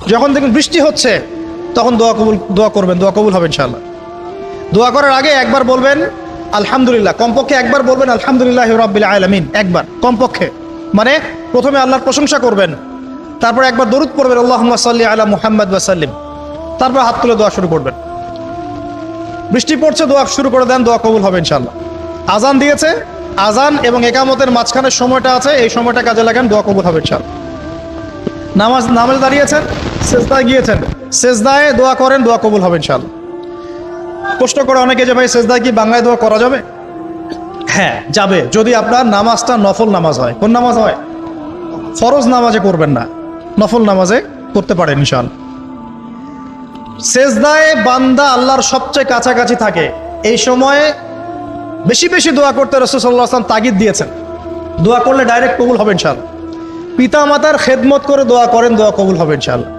যখন দেখুন বৃষ্টি হচ্ছে তখন দোয়া করবেন, দোয়া কবুল হবে ইনশাআল্লাহ। দোয়া করার আগে একবার বলবেন আলহামদুলিল্লাহ, কমপক্ষে একবার বলবেন আলহামদুলিল্লাহ রাব্বিল আলামিন, একবার কমপক্ষে। মানে প্রথমে আল্লাহর প্রশংসা করবেন, তারপর একবার দরুদ পড়বেন আল্লাহুম্মা সাল্লি আলা মুহাম্মাদ ওয়া সাল্লিম, তারপর হাত তুলে দোয়া শুরু করবেন। বৃষ্টি পড়ছে, দোয়া শুরু করে দেন, দোয়া কবুল হবে ইনশাআল্লাহ। আজান দিয়েছে, আজান এবং একামতের মাঝখানের সময়টা আছে, এই সময়টা কাজে লাগান, দোয়া কবুল হবে ইনশাআল্লাহ। নামাজে দাঁড়িয়েছেন, সেজদায় গিয়েছেন, সেজদায় দোয়া করেন, দোয়া কবুল হবে ইনশাআল্লাহ। প্রশ্ন করে অনেকে যে ভাই সেজদায় কি বাংলায় দোয়া করা যাবে? হ্যাঁ যাবে, যদি আপনার নামাজটা নফল নামাজ হয়। কোন নামাজ হয়? ফরজ নামাজে করবেন না, নফল নামাজে করতে পারেন ইনশাআল্লাহ। সেজদায় বান্দা আল্লাহর সবচেয়ে কাছাকাছি থাকে, এই সময়ে বেশি বেশি দোয়া করতে রাসূল সাল্লাল্লাহু আলাইহি ওয়াসাল্লাম তাগিদ দিয়েছেন। দোয়া করলে ডাইরেক্ট কবুল হবে ইনশাআল্লাহ। পিতা মাতার খেদমত করে দোয়া করেন, দোয়া কবুল হবে ইনশাআল্লাহ।